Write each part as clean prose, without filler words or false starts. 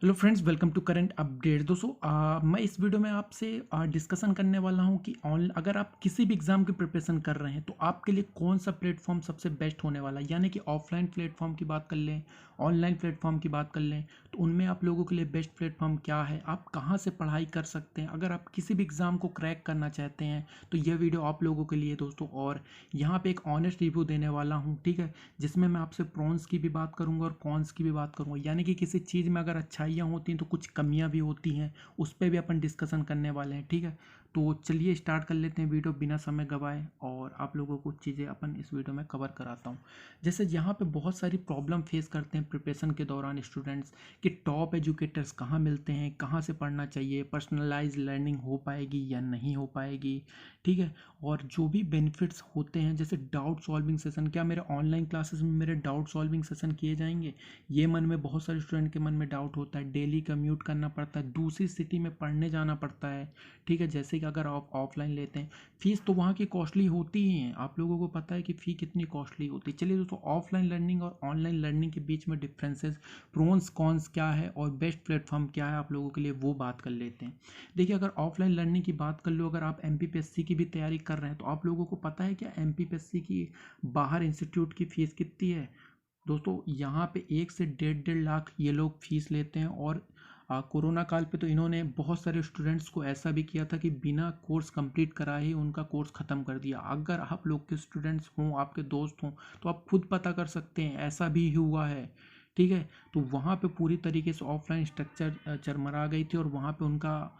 Hello friends, welcome to current update. दोस्तों मैं इस वीडियो में आपसे डिस्कशन करने वाला हूं कि अगर आप किसी भी एग्ज़ाम की प्रिपरेशन कर रहे हैं तो आपके लिए कौन सा प्लेटफॉर्म सबसे बेस्ट होने वाला है। यानी कि ऑफलाइन प्लेटफॉर्म की बात कर लें, ऑनलाइन प्लेटफॉर्म की बात कर लें, तो उनमें आप लोगों के लिए बेस्ट प्लेटफॉर्म क्या है, आप कहां से पढ़ाई कर सकते हैं। अगर आप किसी भी एग्ज़ाम को क्रैक करना चाहते हैं तो यह वीडियो आप लोगों के लिए दोस्तों। और यहाँ पे एक ऑनेस्ट रिव्यू देने वाला हूँ, ठीक है, जिसमें मैं आपसे प्रॉन्स की भी बात करूँगा और कॉन्स की भी बात करूँगा। यानी कि किसी चीज़ में अगर अच्छाइयाँ होती हैं तो कुछ कमियाँ भी होती हैं, उस पर भी अपन डिस्कशन करने वाले हैं, ठीक है। तो चलिए स्टार्ट कर लेते हैं वीडियो बिना समय गवाए, और आप लोगों को चीज़ें अपन इस वीडियो में कवर कराता हूँ। जैसे यहाँ पे बहुत सारी प्रॉब्लम फेस करते हैं प्रिपरेशन के दौरान स्टूडेंट्स, कि टॉप एजुकेटर्स कहाँ मिलते हैं, कहाँ से पढ़ना चाहिए, पर्सनलाइज लर्निंग हो पाएगी या नहीं हो पाएगी, ठीक है। और जो भी बेनिफिट्स होते हैं, जैसे डाउट सॉल्विंग सेशन, क्या मेरे ऑनलाइन क्लासेस में मेरे डाउट सॉल्विंग सेशन किए जाएंगे, ये मन में बहुत सारे स्टूडेंट के मन में डाउट होता है। डेली कम्यूट करना पड़ता है, दूसरी सिटी में पढ़ने जाना पड़ता है, ठीक है। जैसे कि अगर आप ऑफलाइन लेते हैं, फीस तो वहाँ की कॉस्टली होती ही है, आप लोगों को पता है कि फ़ी कितनी कॉस्टली होती है। चलिए दोस्तों, ऑफलाइन लर्निंग और ऑनलाइन लर्निंग के बीच में डिफरेंसेस, प्रोन्स कॉन्स क्या है और बेस्ट प्लेटफॉर्म क्या है आप लोगों के लिए, वो बात कर लेते हैं। देखिए, अगर ऑफलाइन लर्निंग की बात कर लो, अगर आप एमपीपीएससी की भी तैयारी कर रहे हैं तो आप लोगों को पता है क्या एमपीपीएससी की बाहर इंस्टीट्यूट की फ़ीस कितनी है। दोस्तों, यहाँ पे 1 से 1.5 लाख ये लोग फीस लेते हैं। और कोरोना काल पे तो इन्होंने बहुत सारे स्टूडेंट्स को ऐसा भी किया था कि बिना कोर्स कंप्लीट कराए ही उनका कोर्स ख़त्म कर दिया। अगर आप लोग के स्टूडेंट्स हों, आपके दोस्त हों, तो आप खुद पता कर सकते हैं, ऐसा भी हुआ है, ठीक है। तो वहाँ पे पूरी तरीके से ऑफलाइन स्ट्रक्चर चरमरा गई थी और वहाँ पे उनका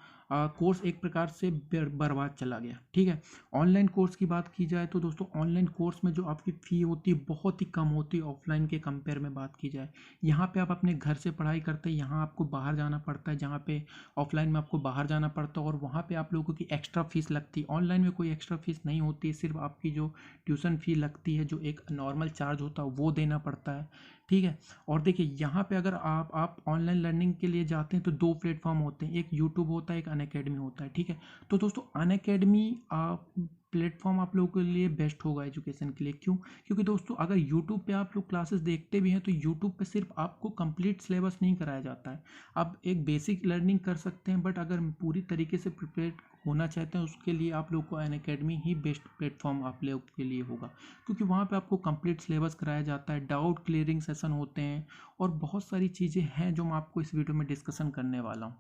कोर्स एक प्रकार से बर्बाद चला गया, ठीक है। ऑनलाइन कोर्स की बात की जाए तो दोस्तों, ऑनलाइन कोर्स में जो आपकी फ़ी होती है बहुत ही कम होती है ऑफलाइन के कंपेयर में बात की जाए। यहाँ पे आप अपने घर से पढ़ाई करते हैं, यहाँ आपको बाहर जाना पड़ता है, जहाँ पे ऑफलाइन में आपको बाहर जाना पड़ता है और वहाँ पे आप लोगों की एक्स्ट्रा फीस लगती है। ऑनलाइन में कोई एक्स्ट्रा फीस नहीं होती है, सिर्फ आपकी जो ट्यूशन फ़ी लगती है, जो एक नॉर्मल चार्ज होता है, वो देना पड़ता है, ठीक है। और देखिए, यहाँ पे अगर आप ऑनलाइन लर्निंग के लिए जाते हैं तो 2 प्लेटफॉर्म होते हैं, एक यूट्यूब होता है, एक अनअकैडमी होता है, ठीक है। तो दोस्तों, अनअकैडमी प्लेटफॉर्म आप लोगों के लिए बेस्ट होगा एजुकेशन के लिए। क्यों? क्योंकि दोस्तों, अगर यूट्यूब पे आप लोग क्लासेस देखते भी हैं तो यूट्यूब पे सिर्फ आपको कंप्लीट सिलेबस नहीं कराया जाता है। आप एक बेसिक लर्निंग कर सकते हैं, बट अगर पूरी तरीके से प्रिपेयर होना चाहते हैं उसके लिए आप लोग को अनअकैडमी ही बेस्ट प्लेटफॉर्म आप लोग के लिए होगा। क्योंकि वहाँ पे आपको कंप्लीट सिलेबस कराया जाता है, डाउट क्लियरिंग सेशन होते हैं और बहुत सारी चीज़ें हैं जो मैं आपको इस वीडियो में डिस्कशन करने वाला हूँ,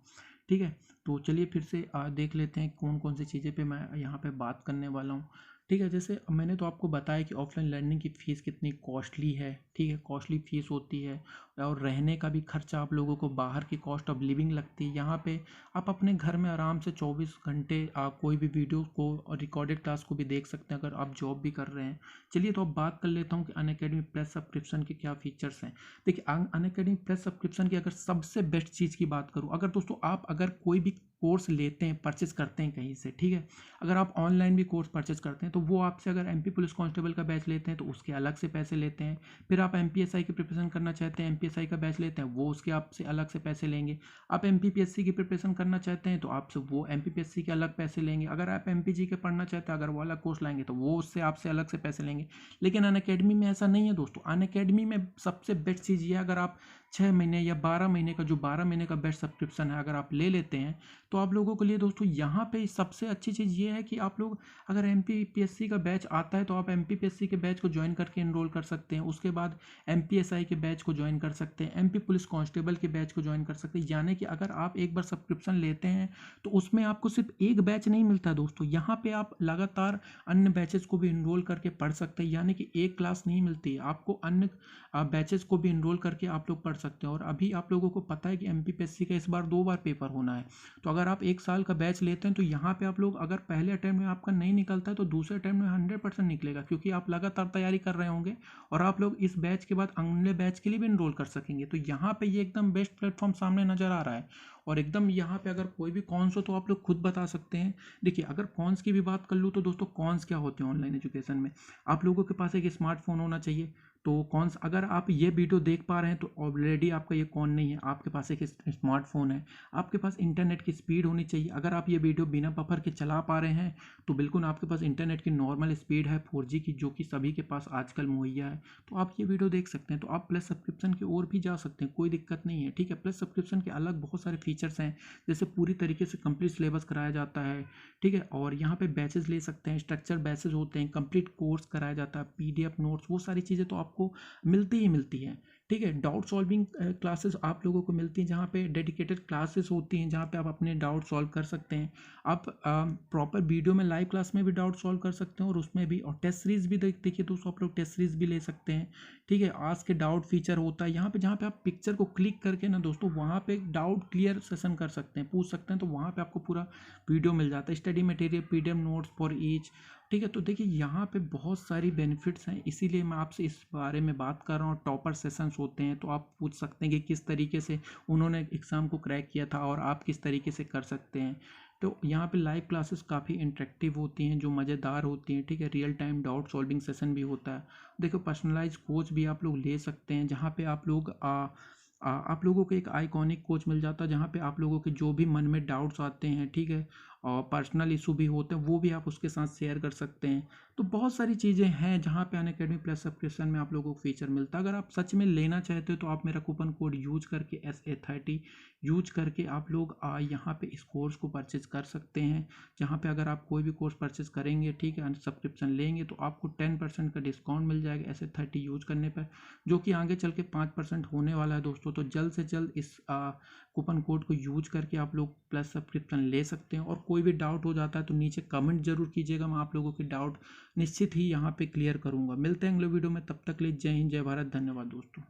ठीक है। तो चलिए फिर से देख लेते हैं कौन कौन सी चीज़ें पे मैं यहाँ पे बात करने वाला हूँ, ठीक है। जैसे मैंने तो आपको बताया कि ऑफलाइन लर्निंग की फ़ीस कितनी कॉस्टली है, ठीक है, कॉस्टली फ़ीस होती है। और रहने का भी खर्चा आप लोगों को, बाहर की कॉस्ट ऑफ लिविंग लगती है। यहाँ पे आप अपने घर में आराम से 24 घंटे कोई भी वीडियो को और रिकॉर्डेड क्लास को भी देख सकते हैं अगर आप जॉब भी कर रहे हैं। चलिए तो अब बात कर लेता हूँ कि अनअकैडमी प्लस सब्सक्रिप्शन के क्या फीचर्स हैं। देखिए, अनअकैडमी प्लस सब्सक्रिप्शन की अगर सबसे बेस्ट चीज़ की बात करूँ, अगर दोस्तों आप अगर कोई भी कोर्स लेते हैं, परचेस करते हैं कहीं से, ठीक है, अगर आप ऑनलाइन भी कोर्स परचेस करते हैं तो वो आपसे, अगर एमपी पुलिस कांस्टेबल का बैच लेते हैं तो उसके अलग से पैसे लेते हैं। फिर आप एमपीएसआई की प्रिपरेशन करना चाहते हैं, एमपीएसआई का बैच लेते हैं, वो उसके आपसे अलग से पैसे लेंगे। आप एमपीपीएससी की प्रिपरेशन करना चाहते हैं तो आपसे वो एमपीपीएससी के अलग पैसे लेंगे। अगर आप एमपीजी के पढ़ना चाहते हैं, अगर वो अलग कोर्स लाएंगे तो वो उससे आपसे अलग से पैसे लेंगे। लेकिन अनअकैडमी में ऐसा नहीं है दोस्तों। अनअकैडमी में सबसे बेस्ट चीज़ ये है, अगर आप 6 महीने या 12 महीने का, जो 12 महीने का बेस्ट सब्सक्रिप्शन है, अगर आप ले लेते हैं तो आप लोगों के लिए दोस्तों यहाँ पे सबसे अच्छी चीज़ ये है कि आप लोग, अगर एमपीपीएससी का बैच आता है तो आप एमपीपीएससी के बैच को ज्वाइन करके इनरोल कर सकते हैं। उसके बाद एमपीएसआई के बैच को ज्वाइन कर सकते हैं, एमपी पुलिस कांस्टेबल के बैच को ज्वाइन कर सकते हैं। यानी कि अगर आप एक बार सब्सक्रिप्शन लेते हैं तो उसमें आपको सिर्फ एक बैच नहीं मिलता दोस्तों, यहाँ पे आप लगातार अन्य बैचेस को भी इनरोल करके पढ़ सकते हैं। यानी कि एक क्लास नहीं मिलती है आपको, अन्य बैचेस को भी इनरोल करके आप लोग पढ़ सकते हैं। और अभी आप लोगों को पता है कि एमपीपीएससी का इस बार 2 बार पेपर होना है। तो अगर आप 1 साल का बैच लेते हैं तो यहाँ पे आप लोग, अगर पहले अटेम्प्ट में आपका नहीं निकलता है तो दूसरे अटेम्प्ट में 100% निकलेगा, क्योंकि आप लगातार तैयारी कर रहे होंगे और आप लोग इस बैच के बाद अगले बैच के लिए भी इनरोल कर सकेंगे। तो यहाँ पे ये एकदम बेस्ट प्लेटफॉर्म सामने नज़र आ रहा है। और एकदम यहाँ पे अगर कोई भी कॉन्स हो तो आप लोग खुद बता सकते हैं। देखिए, अगर कॉन्स की भी बात कर लूँ तो दोस्तों, कॉन्स क्या होते हैं ऑनलाइन एजुकेशन में। आप लोगों के पास एक स्मार्टफोन होना चाहिए, तो कौन सा, अगर आप ये वीडियो देख पा रहे हैं तो ऑलरेडी आपका ये कौन नहीं है, आपके पास एक स्मार्टफोन है, आपके पास इंटरनेट की स्पीड होनी चाहिए। अगर आप ये वीडियो बिना बफर के चला पा रहे हैं तो बिल्कुल आपके पास इंटरनेट की नॉर्मल स्पीड है 4G की, जो कि सभी के पास आजकल मुहैया है, तो आप ये वीडियो देख सकते हैं। तो आप प्लस सब्सक्रिप्शन की ओर भी जा सकते हैं, कोई दिक्कत नहीं है, ठीक है। प्लस सब्सक्रिप्शन के अलग बहुत सारे फीचर्स हैं, जैसे पूरी तरीके से कंप्लीट सिलेबस कराया जाता है, ठीक है। और यहाँ पे बैचेस ले सकते हैं, स्ट्रक्चर बैचेस होते हैं, कंप्लीट कोर्स कराया जाता है, PDF नोट्स, वो सारी चीज़ें तो आपको मिलती ही मिलती हैं, ठीक है। डाउट सॉल्विंग क्लासेस आप लोगों को मिलती हैं, जहाँ पे डेडिकेटेड क्लासेस होती हैं, जहाँ पे आप अपने डाउट सॉल्व कर सकते हैं। आप प्रॉपर वीडियो में लाइव क्लास में भी डाउट सॉल्व कर सकते हैं, और उसमें भी, और टेस्ट सीरीज भी देखिए दोस्तों, आप लोग टेस्ट सीरीज भी ले सकते हैं, ठीक है। आज के डाउट फीचर होता है यहाँ पे, जहाँ पे आप पिक्चर को क्लिक करके ना दोस्तों वहाँ पे डाउट क्लियर सेशन कर सकते हैं, पूछ सकते हैं, तो वहाँ पे आपको पूरा वीडियो मिल जाता है। Study material, PDF notes for each, ठीक है। तो देखिए यहाँ पे बहुत सारी बेनिफिट्स हैं, इसीलिए मैं आपसे इस बारे में बात कर रहा हूँ। टॉपर सेशंस होते हैं, तो आप पूछ सकते हैं कि किस तरीके से उन्होंने एग्ज़ाम को क्रैक किया था और आप किस तरीके से कर सकते हैं। तो यहाँ पे लाइव क्लासेस काफ़ी इंटरेक्टिव होती हैं, जो मज़ेदार होती हैं, ठीक है। Real time doubt solving session भी होता है। देखो पर्सनलाइज कोच भी आप लोग ले सकते हैं, जहाँ पे आप लोग आप लोगों को एक आइकॉनिक कोच मिल जाता है, जहाँ पे आप लोगों के जो भी मन में डाउट्स आते हैं, ठीक है, और पर्सनल इशू भी होते हैं, वो भी आप उसके साथ शेयर कर सकते हैं। तो बहुत सारी चीज़ें हैं जहाँ पे अनअकैडमी प्लस सब्सक्रिप्शन में आप लोगों को फीचर मिलता है। अगर आप सच में लेना चाहते हो तो आप मेरा कूपन कोड यूज करके SA30 यूज करके आप लोग यहाँ पे इस कोर्स को परचेज कर सकते हैं, जहाँ पे अगर आप कोई भी कोर्स परचेज करेंगे, ठीक है, सब्सक्रिप्शन लेंगे, तो आपको 10% का डिस्काउंट मिल जाएगा SA30 यूज करने पर, जो कि आगे चल के 5% होने वाला है दोस्तों। तो जल्द से जल्द इस कूपन कोड को यूज करके आप लोग प्लस सब्सक्रिप्शन ले सकते हैं। और कोई भी डाउट हो जाता है तो नीचे कमेंट जरूर कीजिएगा, मैं आप लोगों के डाउट निश्चित ही यहाँ पे क्लियर करूँगा। मिलते हैं अगले वीडियो में, तब तक के लिए जय हिंद, जय भारत, धन्यवाद दोस्तों।